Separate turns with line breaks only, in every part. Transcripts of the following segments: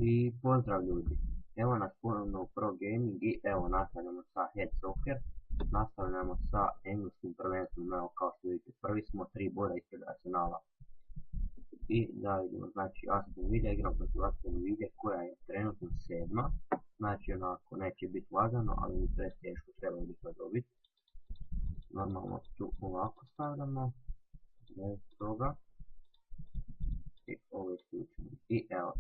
I pozdrav ljudi, evo nas ponovno u Pro Gaming i evo nastavljamo sa Head Soccer, nastavljamo sa engleskim prvenstvom, evo kao što vidite prvi smo 3 boda ispred Arsenala. I da vidimo, znači Aston Villa igram protiv Aston Villa koja je trenutno 7. Znači onako neće biti lagano, ali mi to je teško, trebalo bi to dobiti. Normalno tu ovako stavljamo, bez toga. I ovo isključimo. I evo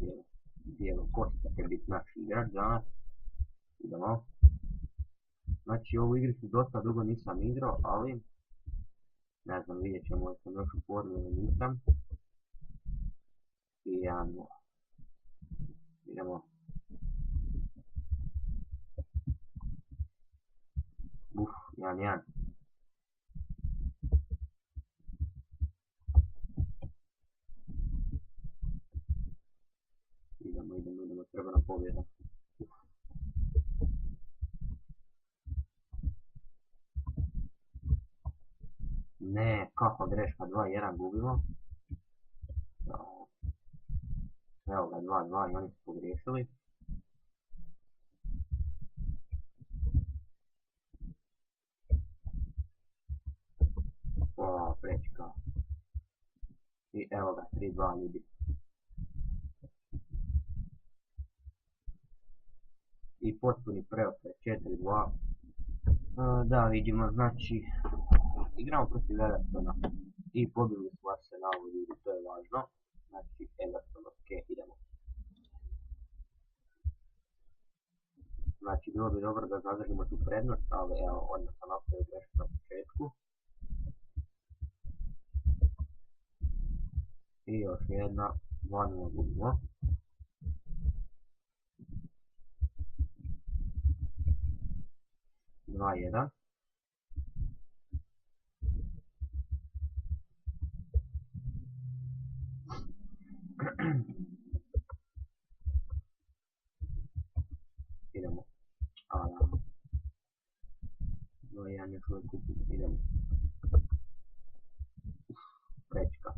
Diego Costa će biti naš igrač danas. Idemo. Znači ovu igricu dosta dugo nisam igrao, ali ne znam, vidjet ćemo da sam još u formu ili nisam. I 1-0. Idemo. Uf, 1-1. Idemo, treba nam pobjeda. Ne, kakva greška, 2-1 gubimo. Evo ga, 2-2 i oni su pogriješili. O, prečka. I evo ga, 3-2 ljudi. I potpuni preokret, 4-2. Da, vidimo, znači, igramo protiv Evertona i pobili smo Arsenalu, ljudi, to je važno. Znači, Everton, ok, idemo. Znači, bilo bi dobro da zadržimo tu prednost, ali evo, odmah sam napravio grešku na početku. I još jedna, 2-0 gubimo. Dva jedan. Idemo. No, ja još uvijek kupim. Idemo. Prečka.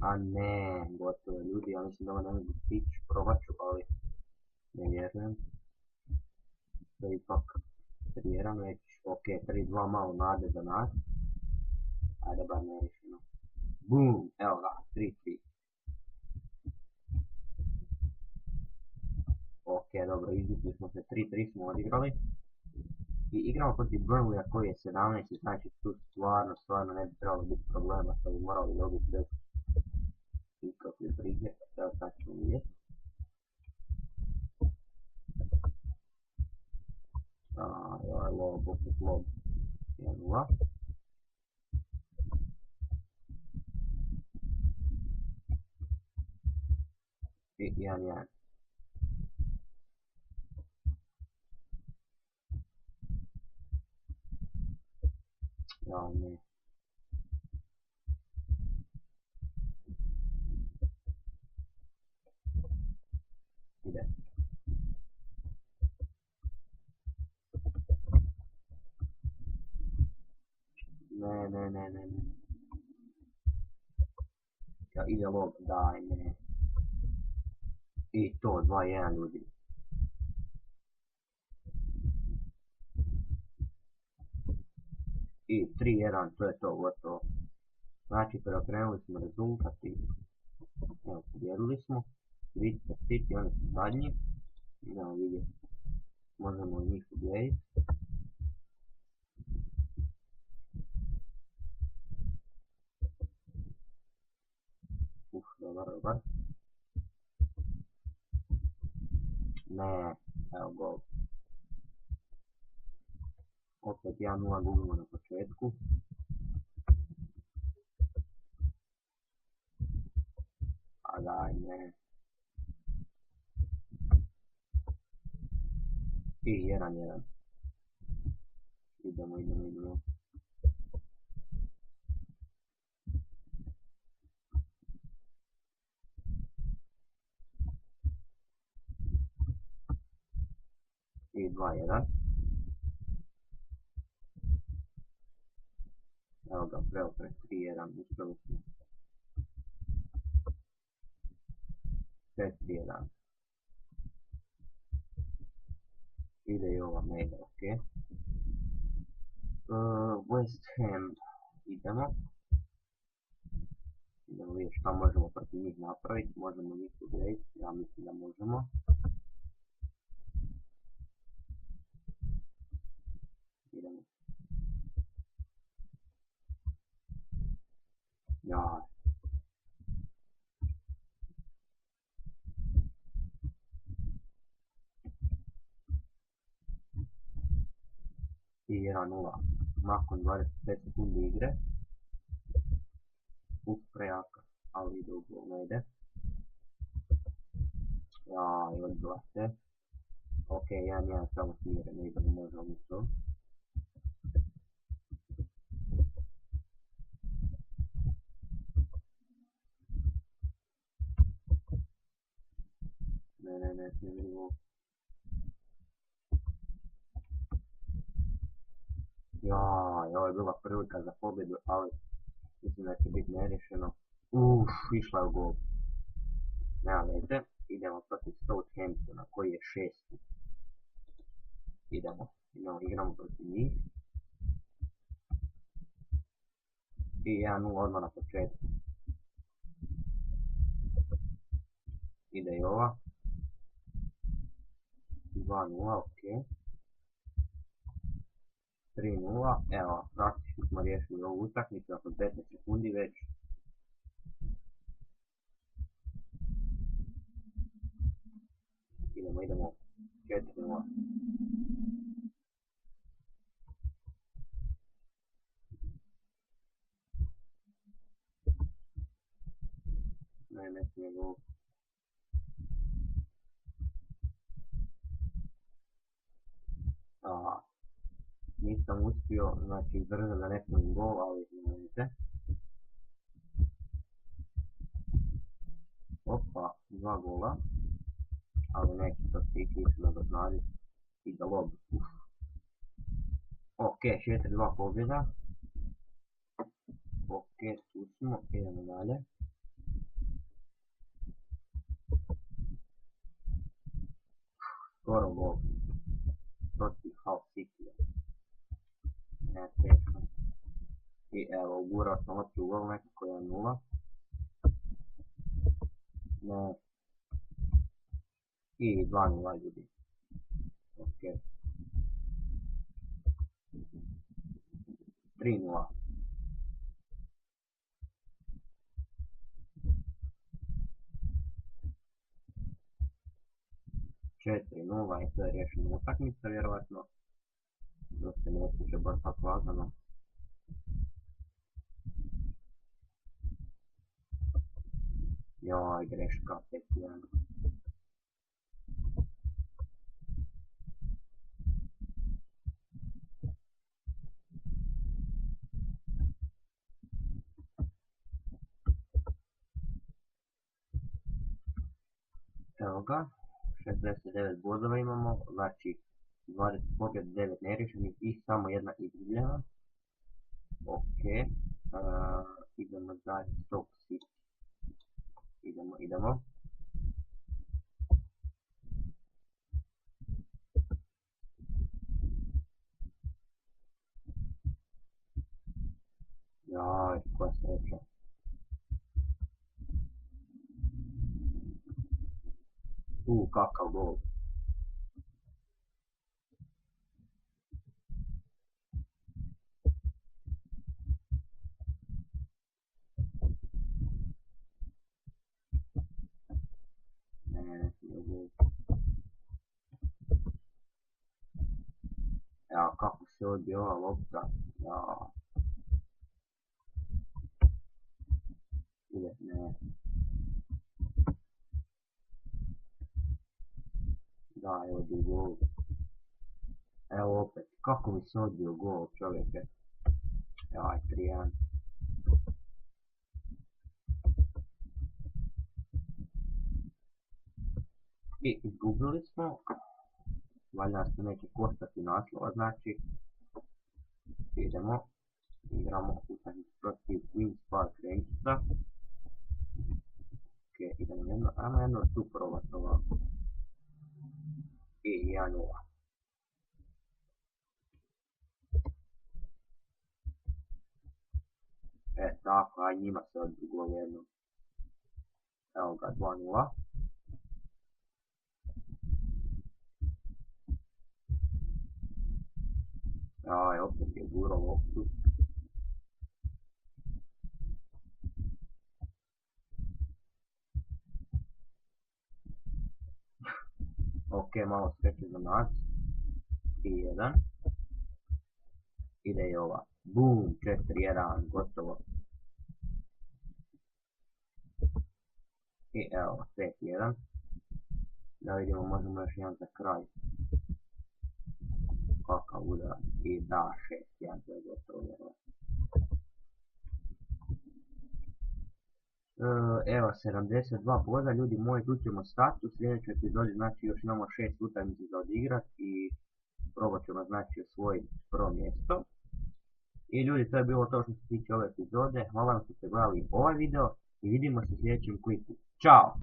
A ne, gotovo ljudi, ja mislim da ovo ne mogu stići, probat ću, ali ne vjerujem. To je ipak 3-1 već, ok, 3-2 malo nade za nas. Ajde, bar ne rešeno. Boom, evo ga, 3-3. Ok, dobro, izvukli smo se, 3-3 smo odigrali. I igramo protiv Burnleya koji je 17, znači tu stvarno ne bi trebalo biti problema, što bi morali dobiti bez ikakve brige, evo sad ćemo vidjeti. Ovaj lob, opet lob, 1-0. I 1-1. Ja, ne. Ide. Ne. Ja, ide lob, daj, ne. I to, 2-1 ljudi. I 3-1, to je to, gotovo. Znači, preokrenuli smo rezultat i evo, pobjedili smo. Vidite, City, oni su zadnji. Idemo vidjeti. Možemo njih ubijeti. Dobar. Ne, evo gol. Opet 1-0 gubimo na početku. A daj, ne. I 1-1. Idemo. I 2-1. Evo ga, preokret 3-1, uspjeli smo. 4-1. Ide i ova ne ide, ok. West Ham, idemo. Idemo vidjeti šta možemo protiv njih napraviti, možemo njih ugledati, ja mislim da možemo. Idemo. Ja. I 1-0. Nakon 25 sekundi igre. Prejaka, ali ide u gol, ne ide. Ja, i odbila se. Ok, 1-1 samo smire, ne ide, ne možemo mi to. Ne vidi gol. Ja, ovo je bila prilika za pobjedu, ali mislim da će biti nerješeno. Išla je u gol. Nema veze, idemo protiv Southamptona koji je 6. Igramo protiv njih. I 1-0 odmah na početku. Ide i ova. 2-0, ok. 3-0, evo, praktički smo riješili ovu utakmicu nakon 15 sekundi već. Idemo, 4-0. Ne smije gol. Nisam uspio, znači izdržati da ne smijem gol, ali ne vidite. Opa, 2 gola. Ali neki to stiki su nadoknaditi i za lob. Ok, 4-2 pobjeda. Ok, tu smo, idemo dalje. Skoro gol. Protiv Hull City. Ne, teško. I evo, ugurao sam opet u gol, nekako 1-0. Ne. I 2-0 ljudi. Ok. 3-0. Četiri nula i to je rješena utakmica vjerojatno. Da se ne osjeća baš tako lagano. Joj, greška, 5-1. Evo ga, 69 bodova imamo, znači 20 pobjeda, 9 neriješenih i samo jedna izgubljena. Ok, idemo dalje, Stoke City. Idemo. Jaj, koja sreća. Kakav gol. Ne smije gol. Evo kako se odbije ova lopta. Ne. Da, evo di gol. Evo opet, kako mi se odbio gol, čovjeke. Jaj, 3-1. I izgubili smo. Valjda se neće koštati naslova, znači. Idemo. Igramo utakmicu protiv Queen's Park Rangersa. Ok, i Ajmo jedno tu probat ovako. I 1-0. Tako, aj njima se odbilo jedno. Evo ga, 2-0. Aj, opet je guro loptu. Ok, malo skreće za nas. 3-1. Ide i ova. Boom, 4-1, gotovo. I evo, 5-1. Da vidimo, možemo još jedan za kraj. Kakav udar. I da, 6-1, to je gotovo. Evo, 72 boda, ljudi moji, tu ćemo stati u sljedećoj epizodi, znači još imamo 6 utakmica za odigrat i probat ćemo znači osvojiti prvo mjesto. I ljudi, to je bilo to što se tiče ove epizode, hvala vam što ste gledali ovaj video i vidimo se u sljedećem klipu. Ćao!